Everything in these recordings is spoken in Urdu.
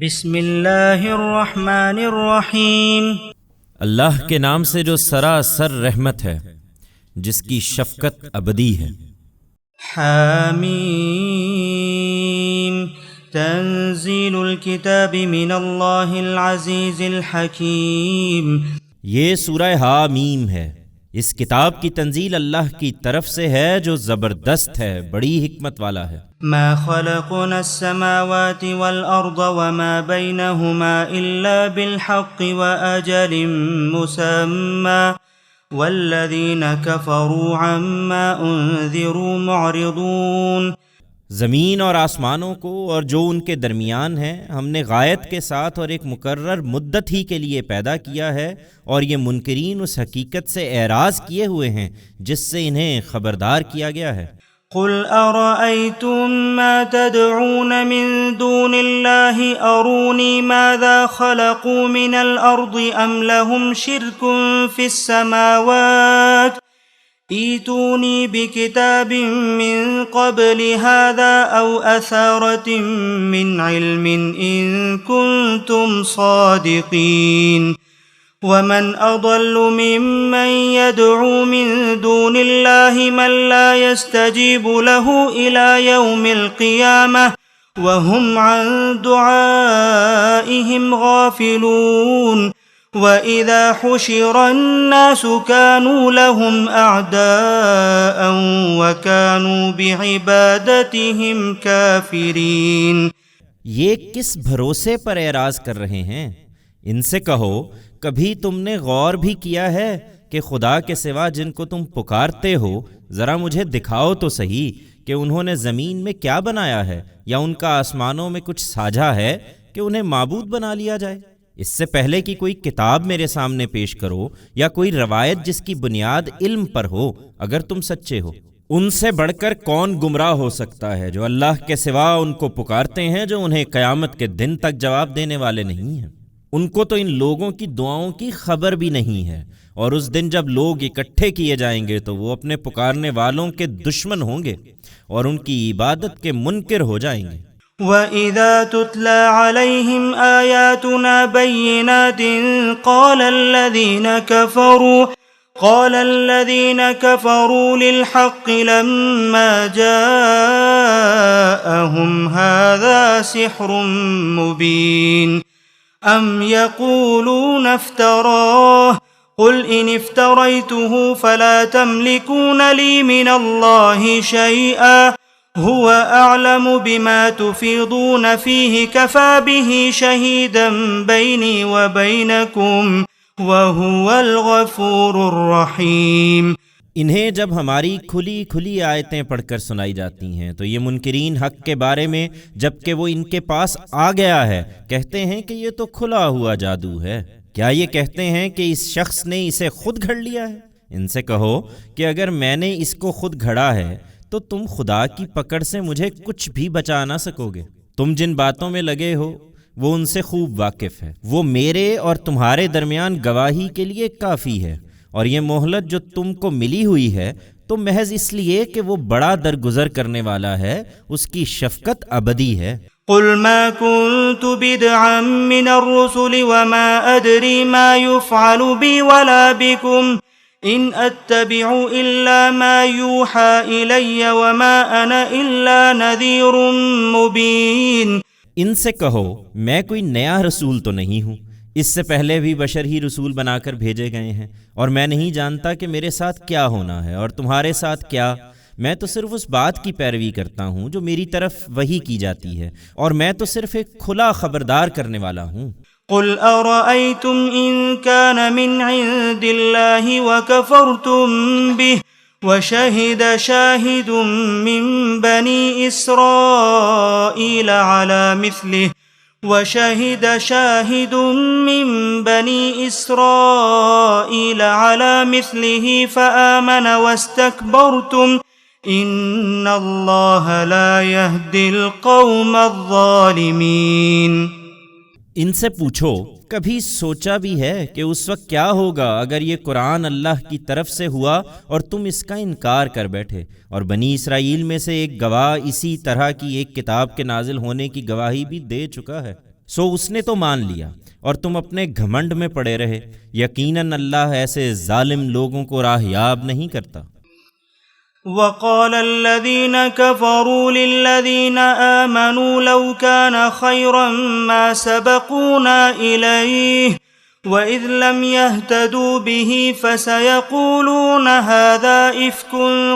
بسم اللہ الرحمن الرحیم۔ اللہ کے نام سے جو سراسر رحمت ہے، جس کی شفقت ابدی ہے۔ حامیم تنزیل الکتاب من اللہ العزیز الحکیم۔ یہ سورہ حامیم ہے، اس کتاب کی تنزیل اللہ کی طرف سے ہے جو زبردست ہے، بڑی حکمت والا ہے۔ ما خلقنا السماوات والأرض وما بينهما إلا بالحق وأجل مسمى والذين كفروا عما أنذروا معرضون۔ زمین اور آسمانوں کو اور جو ان کے درمیان ہے ہم نے غایت کے ساتھ اور ایک مقرر مدت ہی کے لیے پیدا کیا ہے، اور یہ منکرین اس حقیقت سے اعراض کیے ہوئے ہیں جس سے انہیں خبردار کیا گیا ہے۔ قل أرأيتم ما تدعون من دون الله أروني ماذا خلقوا من الأرض أم لهم شرك في السماوات ائتوني بكتاب من قبل هذا أو أثارة من علم إن كنتم صادقين ومن أضل ممن يدعو من دون الله من لا يستجيب له إلى يوم القيامة وهم عن دعائهم غافلون وإذا حشر الناس كانوا لهم أعداء وكانوا بعبادتهم كافرين۔ یہ کس بھروسے پر اعراض کر رہے ہیں؟ ان سے کہو، کبھی تم نے غور بھی کیا ہے کہ خدا کے سوا جن کو تم پکارتے ہو ذرا مجھے دکھاؤ تو صحیح کہ انہوں نے زمین میں کیا بنایا ہے، یا ان کا آسمانوں میں کچھ ساجھا ہے کہ انہیں معبود بنا لیا جائے۔ اس سے پہلے کہ کوئی کتاب میرے سامنے پیش کرو یا کوئی روایت جس کی بنیاد علم پر ہو، اگر تم سچے ہو۔ ان سے بڑھ کر کون گمراہ ہو سکتا ہے جو اللہ کے سوا ان کو پکارتے ہیں جو انہیں قیامت کے دن تک جواب دینے والے نہیں ہیں۔ ان کو تو ان لوگوں کی دعاؤں کی خبر بھی نہیں ہے، اور اس دن جب لوگ اکٹھے کیے جائیں گے تو وہ اپنے پکارنے والوں کے دشمن ہوں گے اور ان کی عبادت کے منکر ہو جائیں گے۔ وَإِذَا تُتْلَى عَلَيْهِمْ آيَاتُنَا بَيِّنَاتٍ قَالَ الَّذِينَ كَفَرُوا لِلْحَقِّ لَمَّا جَاءَهُمْ هَذَا سِحْرٌ مُبِينٌ أَمْ يَقُولُونَ افْتَرَاهُ قُلْ إِنِ افْتَرَيْتُهُ فَلَا تَمْلِكُونَ لِي مِنَ اللَّهِ شَيْئًا هُوَ أَعْلَمُ بِمَا تُفِيضُونَ فِيهِ كَفَى بِهِ شَهِيدًا بَيْنِي وَبَيْنَكُمْ وَهُوَ الْغَفُورُ الرَّحِيمُ۔ انہیں جب ہماری کھلی کھلی آیتیں پڑھ کر سنائی جاتی ہیں تو یہ منکرین حق کے بارے میں جبکہ وہ ان کے پاس آ گیا ہے کہتے ہیں کہ یہ تو کھلا ہوا جادو ہے۔ کیا یہ کہتے ہیں کہ اس شخص نے اسے خود گھڑ لیا ہے؟ ان سے کہو کہ اگر میں نے اس کو خود گھڑا ہے تو تم خدا کی پکڑ سے مجھے کچھ بھی بچا نہ سکو گے۔ تم جن باتوں میں لگے ہو وہ ان سے خوب واقف ہے، وہ میرے اور تمہارے درمیان گواہی کے لیے کافی ہے، اور یہ مہلت جو تم کو ملی ہوئی ہے تو محض اس لیے کہ وہ بڑا درگزر کرنے والا ہے، اس کی شفقت ابدی ہے۔ قل ما كنت بدعا من الرسل وما أدري ما يفعل بي ولا بكم إن أتبع إلا ما يوحى إلي وما أنا إلا نذير مبين۔ ان سے کہو میں کوئی نیا رسول تو نہیں ہوں، اس سے پہلے بھی بشر ہی رسول بنا کر بھیجے گئے ہیں، اور میں نہیں جانتا کہ میرے ساتھ کیا ہونا ہے اور تمہارے ساتھ کیا۔ میں تو صرف اس بات کی پیروی کرتا ہوں جو میری طرف وحی کی جاتی ہے، اور میں تو صرف ایک کھلا خبردار کرنے والا ہوں۔ قل أرأيتم إن كان من عند الله وكفرتم به وشهد شاهد من بني إسرائيل على مثله فآمن واستكبرتم إن الله لا يهدي القوم الظالمين۔ ان سے پوچھو کبھی سوچا بھی ہے کہ اس وقت کیا ہوگا اگر یہ قرآن اللہ کی طرف سے ہوا اور تم اس کا انکار کر بیٹھے، اور بنی اسرائیل میں سے ایک گواہ اسی طرح کی ایک کتاب کے نازل ہونے کی گواہی بھی دے چکا ہے۔ سو اس نے تو مان لیا اور تم اپنے گھمنڈ میں پڑے رہے۔ یقیناً اللہ ایسے ظالم لوگوں کو راہیاب نہیں کرتا۔ وقال الذين كفروا للذين آمنوا لو كان خيرا ما سبقونا إليه وإذ لم يهتدوا به فسيقولون هذا إفك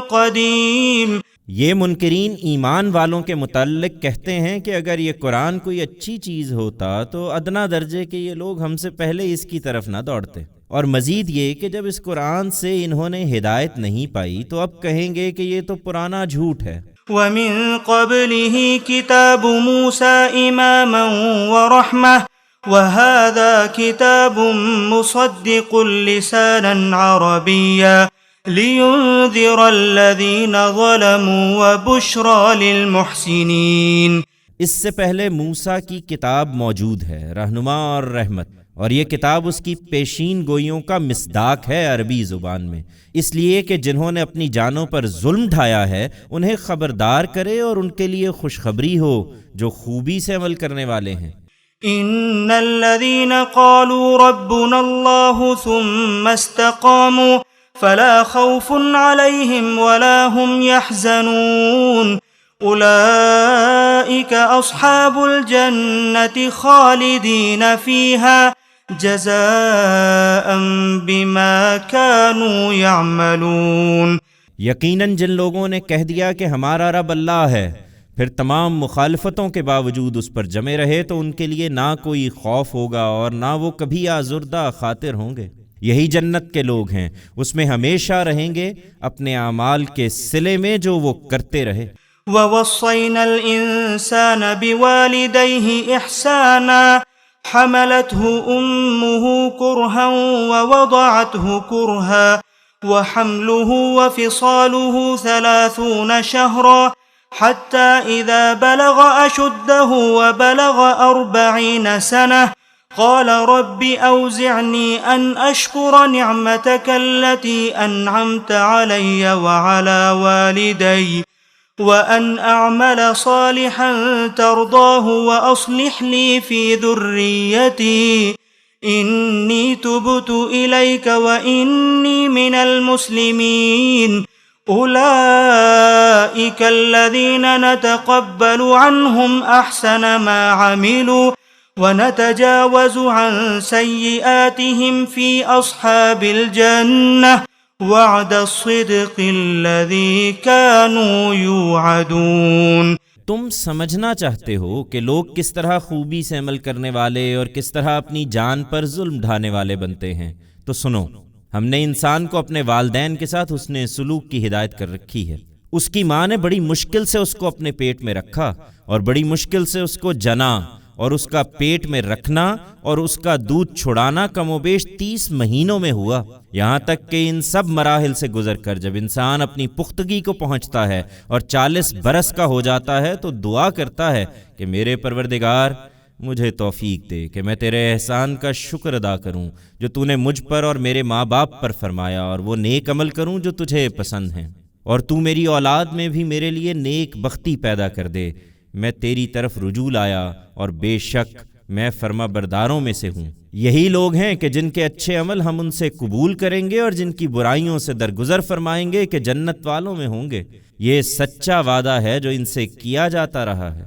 قديم۔ یہ منکرین ایمان والوں کے متعلق کہتے ہیں کہ اگر یہ قرآن کوئی اچھی چیز ہوتا تو ادنا درجے کے یہ لوگ ہم سے پہلے اس کی طرف نہ دوڑتے، اور مزید یہ کہ جب اس قرآن سے انہوں نے ہدایت نہیں پائی تو اب کہیں گے کہ یہ تو پرانا جھوٹ ہے۔ وَمِن قَبْلِهِ كِتَابُ مُوسَى إِمَامًا وَرَحْمَةً وَهَذَا كِتَابٌ مُصَدِّقٌ لِسَانًا عَرَبِيًّا لِيُنذِرَ الَّذِينَ ظَلَمُوا وَبُشْرَى لِلْمُحْسِنِينَ۔ اس سے پہلے موسیٰ کی کتاب موجود ہے، رہنما اور رحمت، اور یہ کتاب اس کی پیشین گوئیوں کا مصداق ہے عربی زبان میں، اس لیے کہ جنہوں نے اپنی جانوں پر ظلم ڈھایا ہے انہیں خبردار کرے اور ان کے لیے خوشخبری ہو جو خوبی سے عمل کرنے والے ہیں۔ ان الذين قالوا ربنا الله ثم استقاموا فلا خوف عليهم ولا هم يحزنون اولئك اصحاب الجنة خالدين فيها جزاء بما كانوا يعملون۔ یقیناً جن لوگوں نے کہہ دیا کہ ہمارا رب اللہ ہے، پھر تمام مخالفتوں کے باوجود اس پر جمے رہے، تو ان کے لیے نہ کوئی خوف ہوگا اور نہ وہ کبھی آزردہ خاطر ہوں گے۔ یہی جنت کے لوگ ہیں، اس میں ہمیشہ رہیں گے اپنے اعمال کے صلے میں جو وہ کرتے رہے۔ وَوَصَّيْنَا الْإِنسَانَ بِوَالِدَيْهِ إِحْسَانًا حَمَلَتْهُ أُمُّهُ كُرْهًا وَوَضَعَتْهُ كُرْهًا وَحَمْلُهُ وَفِصَالُهُ 30 شهرا حتى إذا بلغ أشده وبلغ 40 سنة قال رب أوزعني أن أشكر نعمتك التي أنعمت علي وعلى والدي وأن أعمل صالحا ترضاه وأصلح لي في ذريتي إني تبت إليك وإني من المسلمين أولئك الذين نتقبل عنهم أحسن ما عملوا ونتجاوز عن سيئاتهم في أصحاب الجنة وعد الصدق الذي كانوا يوعدون۔ تم سمجھنا چاہتے ہو کہ لوگ کس طرح خوبی سے عمل کرنے والے اور کس طرح اپنی جان پر ظلم ڈھانے والے بنتے ہیں، تو سنو، ہم نے انسان کو اپنے والدین کے ساتھ حسن سلوک کی ہدایت کر رکھی ہے۔ اس کی ماں نے بڑی مشکل سے اس کو اپنے پیٹ میں رکھا اور بڑی مشکل سے اس کو جنا، اور اس کا پیٹ میں رکھنا اور اس کا دودھ چھڑانا کم و بیش 30 مہینوں میں ہوا، یہاں تک کہ ان سب مراحل سے گزر کر جب انسان اپنی پختگی کو پہنچتا ہے اور 40 برس کا ہو جاتا ہے تو دعا کرتا ہے کہ میرے پروردگار مجھے توفیق دے کہ میں تیرے احسان کا شکر ادا کروں جو تو نے مجھ پر اور میرے ماں باپ پر فرمایا، اور وہ نیک عمل کروں جو تجھے پسند ہیں، اور تو میری اولاد میں بھی میرے لیے نیک بختی پیدا کر دے۔ میں تیری طرف رجوع لایا اور بے شک میں فرما برداروں میں سے ہوں۔ یہی لوگ ہیں کہ جن کے اچھے عمل ہم ان سے قبول کریں گے اور جن کی برائیوں سے درگزر فرمائیں گے کہ جنت والوں میں ہوں گے۔ یہ سچا وعدہ ہے جو ان سے کیا جاتا رہا ہے۔